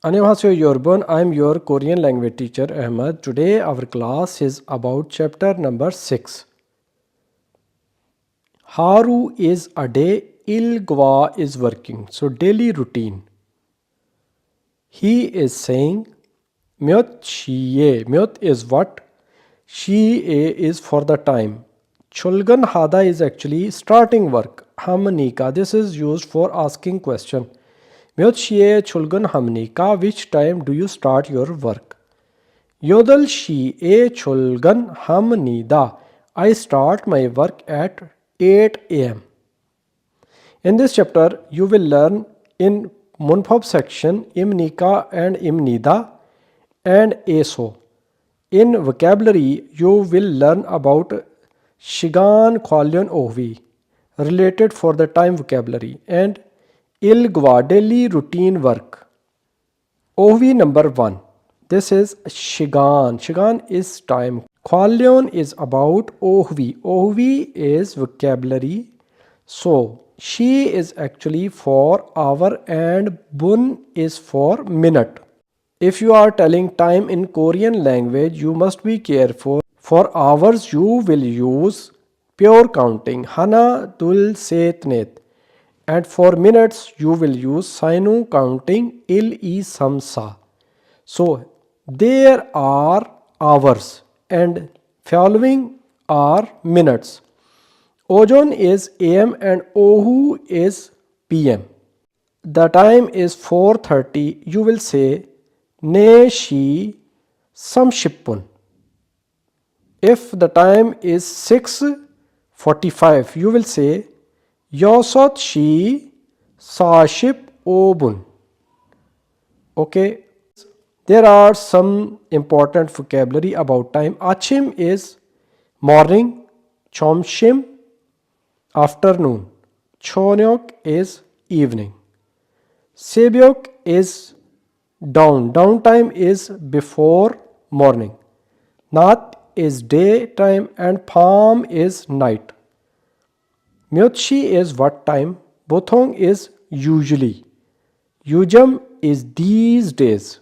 Annyeonghaseyo Yorban, I am your Korean language teacher Ahmed. Today our class is about chapter number 6. Haru is a day, Ilgwa is working. So daily routine. He is saying, Myot shiye. Myot is what? Shiye is for the time. Chulgan hada is actually starting work. Hamnika. This is used for asking question. Myot shiye chulgan hamnika. Which time do you start your work? Yodal shiye chulgan hamnida. I start my work at 8 a.m. In this chapter, you will learn in Munfab section imnika and imnida and eso. In vocabulary, you will learn about shigan, kwalyon, ohvi, related for the time vocabulary, and ilgwa, daily routine work. Ohvi number 1. This is shigan. Shigan is time. Kwalyon is about ohvi. Ohvi is vocabulary. So, she is actually for hour and bun is for minute. If you are telling time in Korean language, you must be careful. For hours, you will use pure counting. Hana dul setnet. And for minutes, you will use Sinu counting il e samsa. So, there are hours and following are minutes. Ojon is AM and Ohu is PM. The time is 4:30. You will say Ne shi samshippun. If the time is 6:45, you will say Yosot shi saship obun. Okay. There are some important vocabulary about time. Achim is morning. Chomshim afternoon. Chonyok is evening. Sebyok is dawn. Downtime is before morning. Nat is daytime and Palm is night. Myotchi is what time. Bothong is usually. Yujam is these days.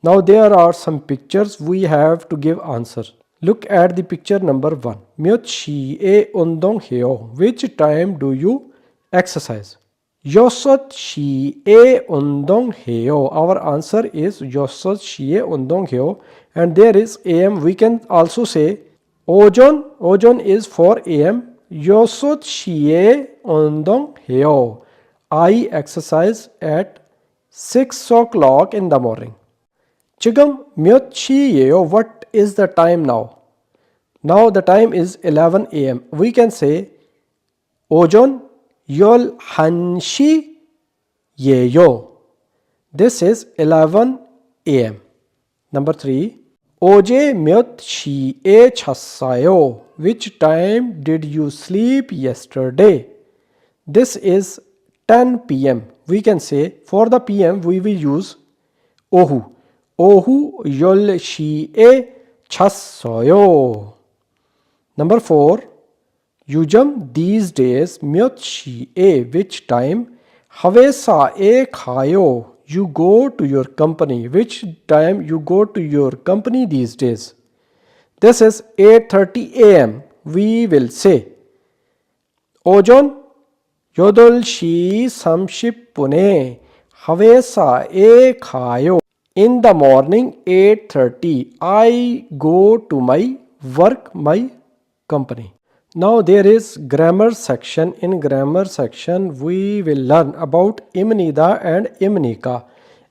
Now there are some pictures we have to give answer. Look at the picture number 1. Myotchi e undong heo. Which time do you exercise? Yosot shi e undong heo. Our answer is Yosot shi e undong heo. And there is AM. We can also say Ojon. Ojon is for AM. Yosot shi e undong heo. I exercise at 6 o'clock in the morning. Chigam myot chi yeo. What is the time now? Now the time is 11 a.m. We can say Ojon yol hanshi yeo. This is 11 a.m. Number 3. Oje myot shi e chasayo. Which time did you sleep yesterday? This is 10 p.m. We can say for the p.m. we will use ohu. Ohu yol shi e chasayo. Number 4. Yujam these days myot shi e. Which time? Havesa e khayo. You go to your company. Which time you go to your company these days? This is 8:30 a.m. We will say Ojon yodol shi samshippune. Havesa e khayo. In the morning 8:30 I go to my work, my company. Now there is grammar section. In grammar section we will learn about imnida and imnika.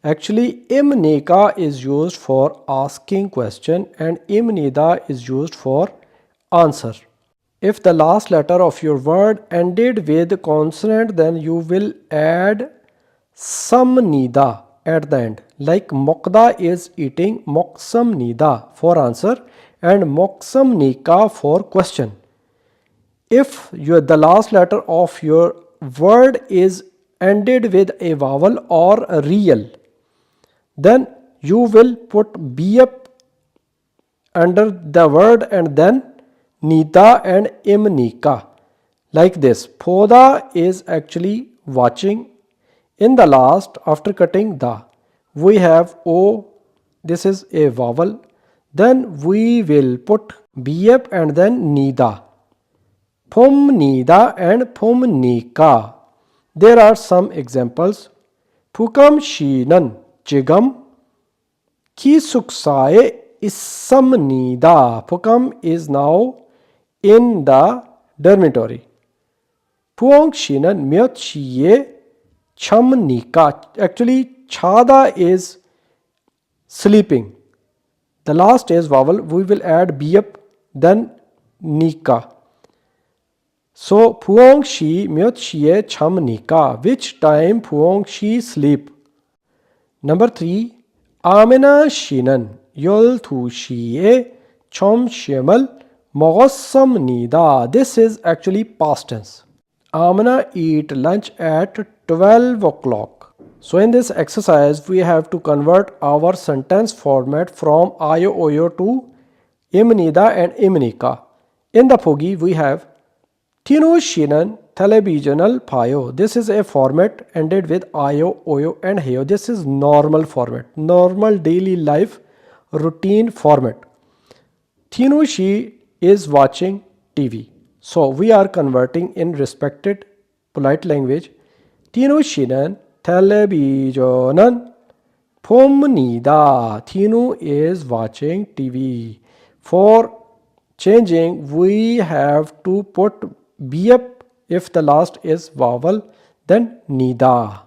Actually imnika is used for asking question and imnida is used for answer. If the last letter of your word ended with consonant, then you will add some nida at the end. Like mokda is eating, moksam nida for answer and moksam nika for question. If the last letter of your word is ended with a vowel or a real, then you will put bf under the word and then nida and imnika. Like this. Poda is actually watching. In the last, after cutting the, we have O, this is a vowel. Then we will put BF and then nida. imnida and imnika. There are some examples. Pukam shinan chigam ki suksae isamnida. Pukam is now in the dormitory. Puong shinan myot shiye chamnika. Actually, chada is sleeping. The last is vowel. We will add bf then nika. So puong shi myot shiye chamnika. Which time puong shi sleep? Number 3. Amena shinan yol thu shiye chom shemal mogossam nida. This is actually past tense. Amna eat lunch at 12 o'clock. So in this exercise, we have to convert our sentence format from ayo oyo to imnida and imnika. In the Phogi, we have Tino shinan televisional payo. This is a format ended with ayo, oyo and heyo. This is normal format, normal daily life routine format. Tino she is watching TV. So we are converting in respected polite language. Tino shinan televisionan pomnida. Tino is watching TV. For changing, we have to put bf if the last is vowel, then nida.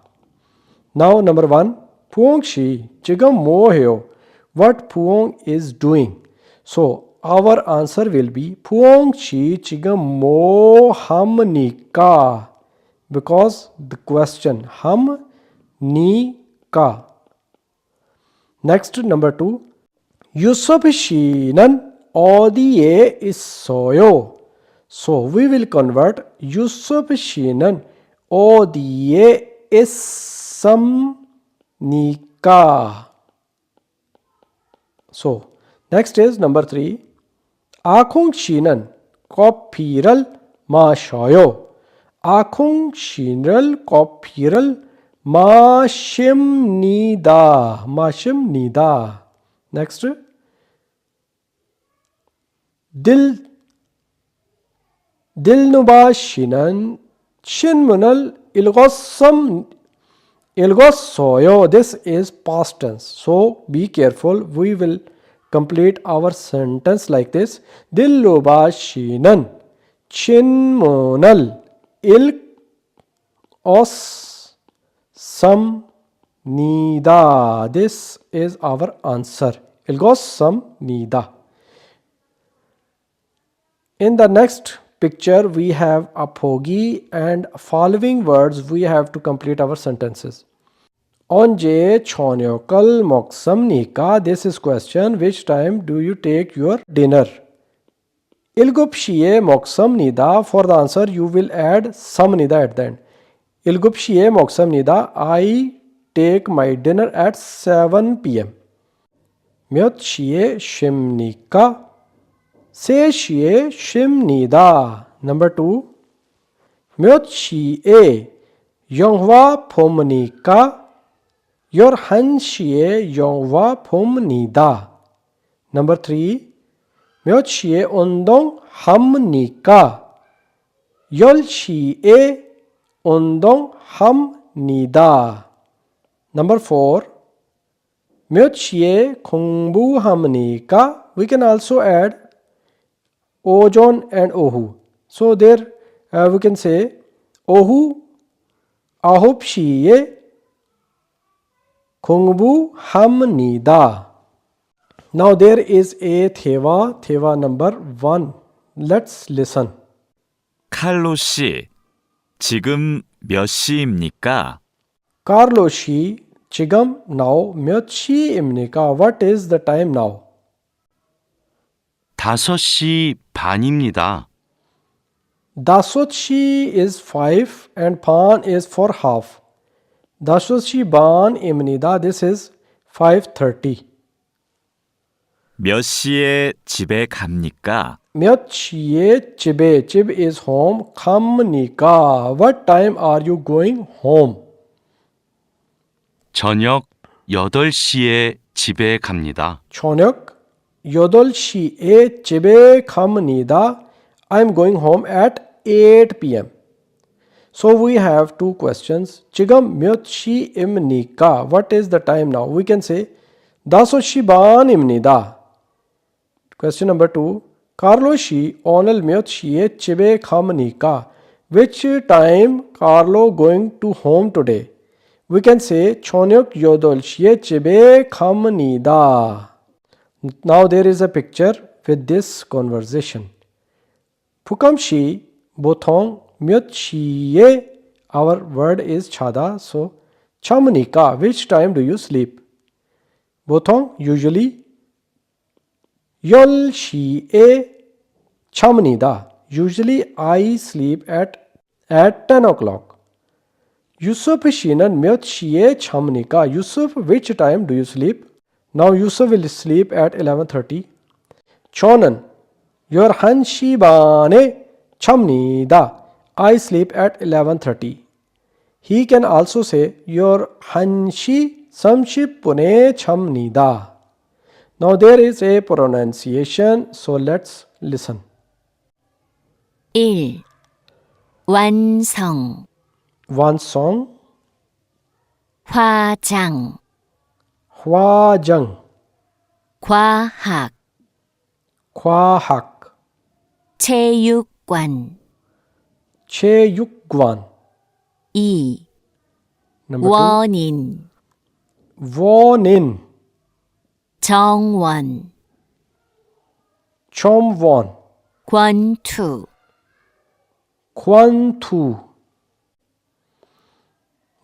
Now number 1. Puong shi chigam mo heo. What Puong is doing? So our answer will be Puong shi chigam mo hamnika. Because the question ham ni ka. Next, number 2. Yusuf shinan odiye isoyo. So we will convert Yusuf shinan odiye isam nika. So next is number 3. Akhung shinan kopiral mashoyo. Akhung shinral kopiral mashim nida. Mashim nida. Next. Dilnuba shinan shinmunal ilgossoyo. This is past tense. So be careful. We will complete our sentence like this. Dilnuba shinan shinmunal ilgossam nida. This is our answer. Ilgossam nida. In the next picture, we have a phogi and following words we have to complete our sentences. Onje chonyokal moksam nika. This is question. Which time do you take your dinner? Ilgupshiye moksam nida. For the answer, you will add sam nida at the end. Ilgupshiye moksam nida. I take my dinner at 7 p.m. Myotshiye shimnika. Seishiye shimnida. Number 2. Myotshiye yonghwa pomnika. Your hanshiye yongwa pomnida. Number 3. Myotshiye ondong hamnika. Yolshiye ondong hamnida. Number 4. Myotshiye kongbu hamnika. We can also add ojon and ohu. So there we can say ohu ahopshiye kongbu hamnida. Now there is a theva number 1. Let's listen. 칼로 씨, 지금 몇 시입니까? Carlo shi chigam now myot shi imnika. What is the time now? 5시 반입니다. Dasot shi is 5 and pan is for half. Dasot shi ban imnida. This is 5:30. 몇 시에 집에 갑니까? Myot shiye chibe. Chib is home. Kamnika. What time are you going home? 저녁 8시에 집에 갑니다. 저녁 8시에 집에 갑니다. I'm going home at 8 p.m. So we have two questions. 지금 몇 시입니까? What is the time now? We can say 5시 반입니다. Question number 2. 카를로시 오늘 몇 시에 집에 갑니까? Which time Carlo going to home today? We can say 저녁 8시에 집에 갑니다. Now there is a picture with this conversation. 푸캄시 보통 몇 시에 our word is 자다. So 참으니까 which time do you sleep? 보통 usually 10시에 참니다. Usually I sleep at 10 o'clock. 유수프 씨는 몇 시에 참니까? Yusuf, which time do you sleep? Now Yusuf will sleep at 11:30. 저는 11시 반에 참니다. I sleep at 11:30. He can also say 11시 30분에 참니다. Now there is a pronunciation, so let's listen. 1. 완성, 완성, 화장, 화장, 과학, 과학, 체육관. 체육관. 2. Number 원인, 2. 원인, 정원, 점원, 권투. 권투.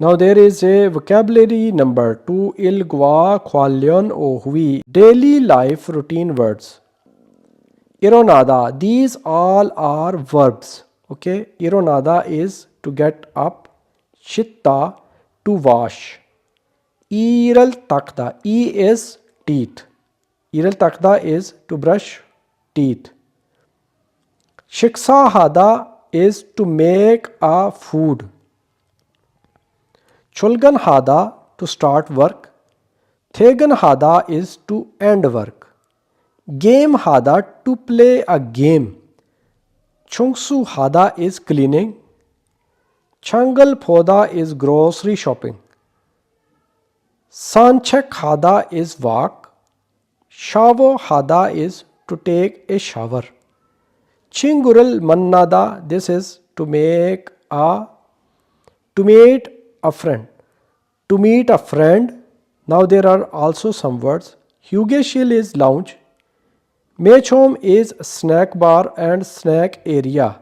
Now there is a vocabulary number 2. 일과 관련 어휘. Daily life routine words. 일어나다. These all are verbs. Okay. 일어나다 is to get up. 씻다, to wash. 일을 닦다. E is teeth. 일을 닦다 is to brush teeth. 식사하다 is to make a food. 출근하다 to start work. 퇴근하다 is to end work. 게임하다 to play a game. 청소하다 is cleaning. 장을 보다 is grocery shopping. 산책하다 is walk. 샤워하다 is to take a shower. 친구를 만나다, this is to meet a friend. To meet a friend. Now there are also some words. 휴게실 is lounge. 매점 is snack bar and snack area.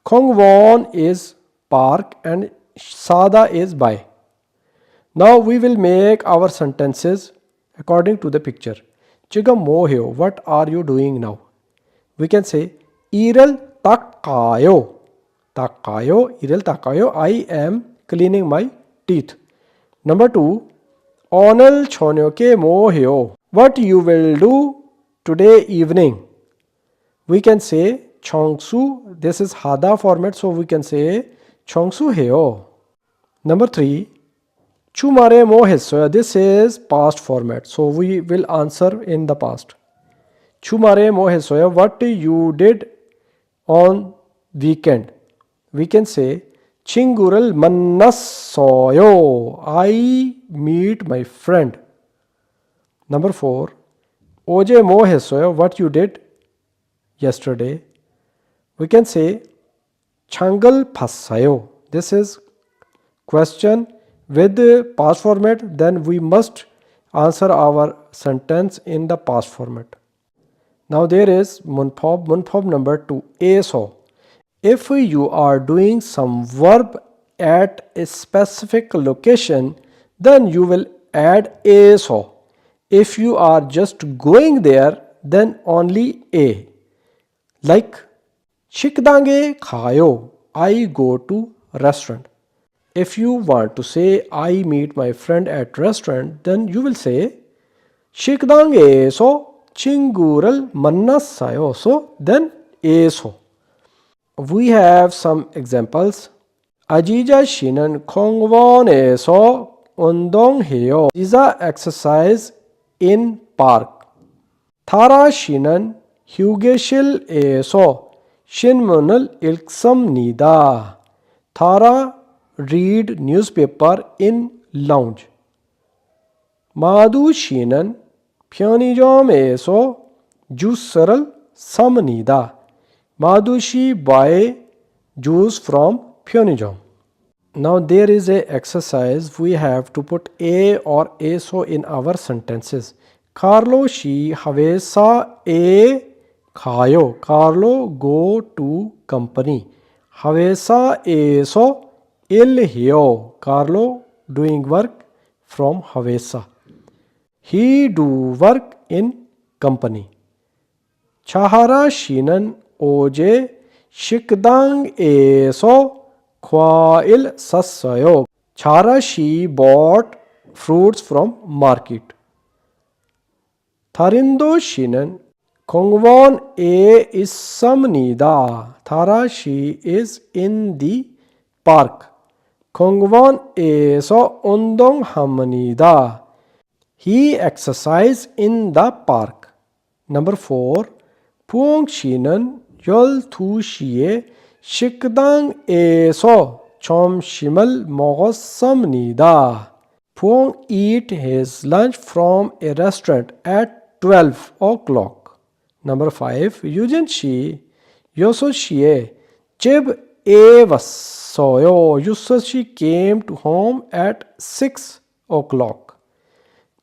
공원 is park and sada is by. Now we will make our sentences according to the picture. 지금 뭐 해요? What are you doing now? We can say 일을 닦아요. 닦아요. 일을 닦아요. I am cleaning my teeth. Number 2. 오늘 저녁에 뭐 해요? What you will do today evening? We can say 청소. This is 하다 format, so we can say 청소해요. Number 3. 주말에 뭐 했어요? This is past format, so we will answer in the past. 주말에 뭐 했어요? What you did on weekend? We can say 친구를 만났어요. I meet my friend. Number 4. 어제 뭐 했어요? What you did yesterday? We can say 장을 봤어요. This is question with the past format, then we must answer our sentence in the past format. Now there is 문법. 문법 number 2. 에서. If you are doing some verb at a specific location, then you will add 에서. If you are just going there, then only a. Like 식당에 가요. I go to restaurant. If you want to say I meet my friend at restaurant, then you will say 식당에서 친구를 만났어요. So then 에서. We have some examples. 아지자 씨는 공원에서 운동해요. Lisa exercise in park. 타라 씨는 휴게실에서 신문을 읽습니다. 타라 read newspaper in lounge. 마두 씨는 편의점에서 주스를 삽니다. 마두 씨 buy juice from 편의점. Now there is a exercise. We have to put a or eso in our sentences. Carlo she हमेशा a खायो. Carlo go to company. हमेशा eso il 해요. Carlo doing work from हमेशा. He do work in company. 차하라 씨는 어제 식당에서 과일 샀어요. 차라 she bought fruits from market. 타린도 씨는 공원에 있습니다. 타라 she is in the park. 공원에서 운동합니다. He exercise in the park. Number 4. 부엉 씨는 12시에 식당에서 점심을 먹었습니다. 부엉 eat his lunch from a restaurant at 12 o'clock. Number 5. 유진 씨 6시에 집에 왔어요. 유서 she came to home at 6 o'clock.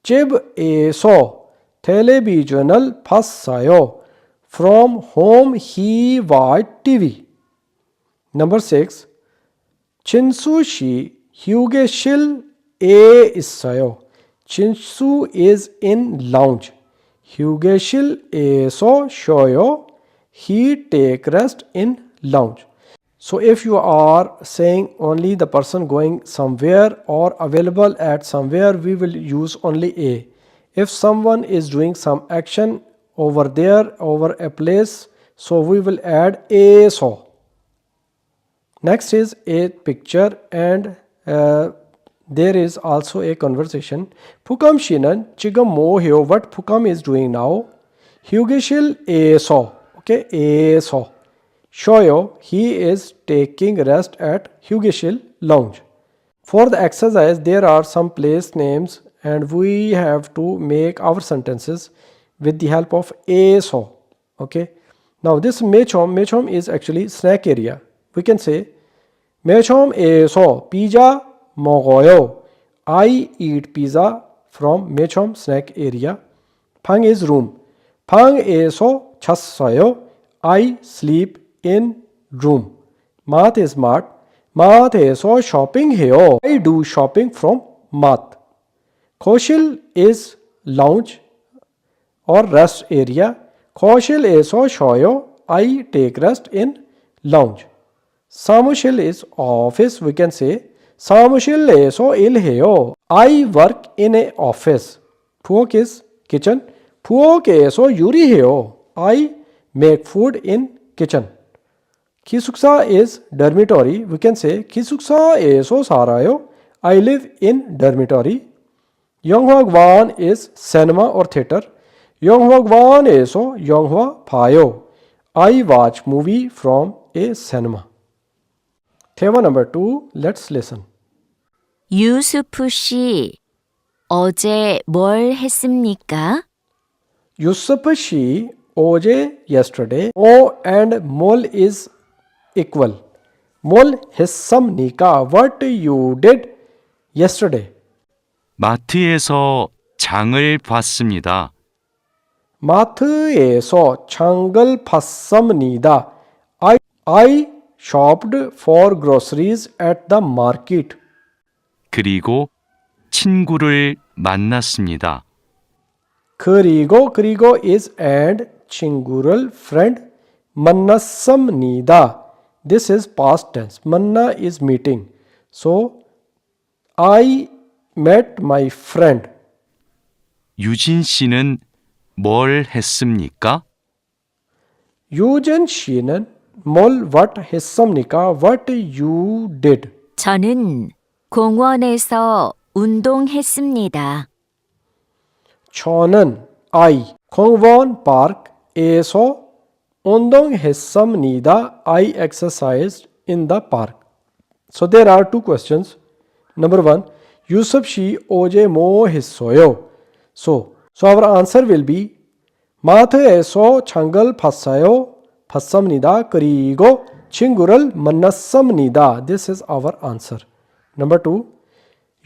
집에서 텔레비전을 봤어요. From home he watched TV. Number 6. 친수 씨 휴게실에 있어요. 친수 is in lounge. 휴게실에서 쉬어요. He take rest in lounge. So if you are saying only the person going somewhere or available at somewhere, we will use only a. If someone is doing some action over there, over a place, so we will add a so. Next is a picture and there is also a conversation. Pukam shinan 지금 뭐 해요? What Pukam is doing now? 휴게실에서. Okay, 에서. 쉬어요. He is taking rest at 휴게실 lounge. For the exercise, there are some place names and we have to make our sentences with the help of 에서. Okay. Now this 매점 is actually snack area. We can say 매점에서 피자 먹어요. I eat pizza from 매점 snack area. 방 is room. 방에서 잤어요. I sleep in room. 맛 is mart. 맛에서 쇼핑해요. I do shopping from 맛. 거실 is lounge or rest area. 거실에서 쉬어요. I take rest in lounge. 사무실 is office. We can say 사무실에서 일해요. I work in a office. 부엌 is kitchen. 부엌에서 요리해요. I make food in kitchen. 기숙사 is dormitory. We can say 기숙사에서 살아요. I live in dormitory. 영화관 is cinema or theater. 영화관에서 영화 봐요. I watch movie from a cinema. 대화 number 2. Let's listen. 유수프 씨, 어제 뭘 했습니까? 유수프 씨 어제 yesterday. O and 뭘 is equal. 뭘 했습니까? What you did yesterday. 마트에서 장을 봤습니다. 마트에서 장을 봤습니다. I shopped for groceries at the market. 그리고 친구를 만났습니다. 그리고 is and 친구를 friend 만났습니다. This is past tense. 만나 is meeting. So I met my friend. 유진 씨는 뭘 했습니까? 유진 씨는 what 했습니까? What you did. 저는 공원에서 운동했습니다. 저는 I 공원 park에서 운동했습니다. I exercised in the park. So there are two questions. Number one, Yusuf she 어제 뭐 했어요? So our answer will be 마트에서 장을 봤습니다. 그리고 친구를 만났습니다. This is our answer. Number two,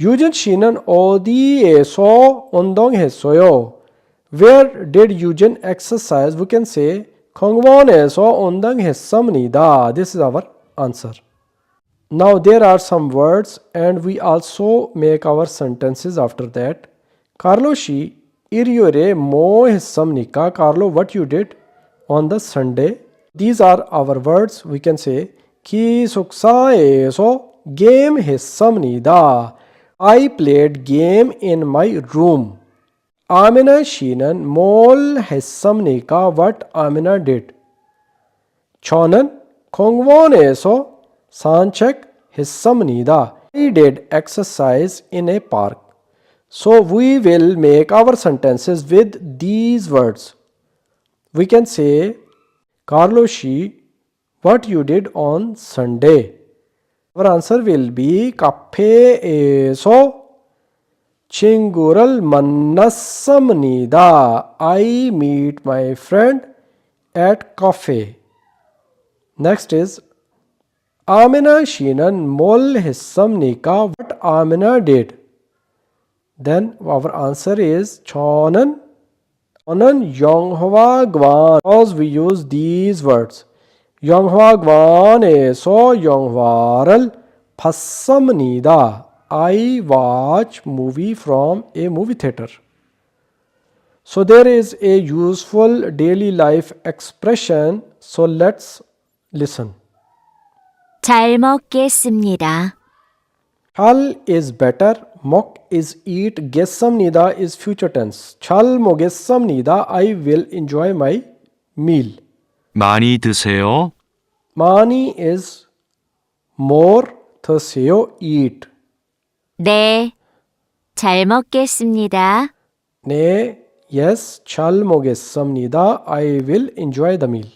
유진 씨는 어디에서 운동했어요? Where did Eugene exercise? We can say 공원에서 운동했습니다. This is our answer. Now there are some words and we also make our sentences after that. Carlo she 일요일에 뭐 했습니까? Carlo, what you did on the Sunday? These are our words. We can say 기숙사에서 게임 했습니다. I played game in my room. 아미나 씨는 뭘 했습니까? What Amina did? 저는 공원에서 산책했습니다. I did exercise in a park. So we will make our sentences with these words. We can say, Carlo she, what you did on Sunday? Our answer will be 카페에서 친구를 만났습니다. I meet my friend at cafe. Next is 아미나 씨는 뭘 했습니까? What Amina did? Then our answer is 저는 영화관. Because we use these words. 영화관에서 영화를 봤습니다. I watch movie from a movie theater. So there is a useful daily life expression. So let's listen. 잘 먹겠습니다. 잘 is better, 먹 is eat, 겠습니다 is future tense. 잘 먹겠습니다. I will enjoy my meal. 많이 드세요. 많이 is more, 드세요 eat. 네, 잘 먹겠습니다. 네, yes, 잘 먹겠습니다. I will enjoy the meal.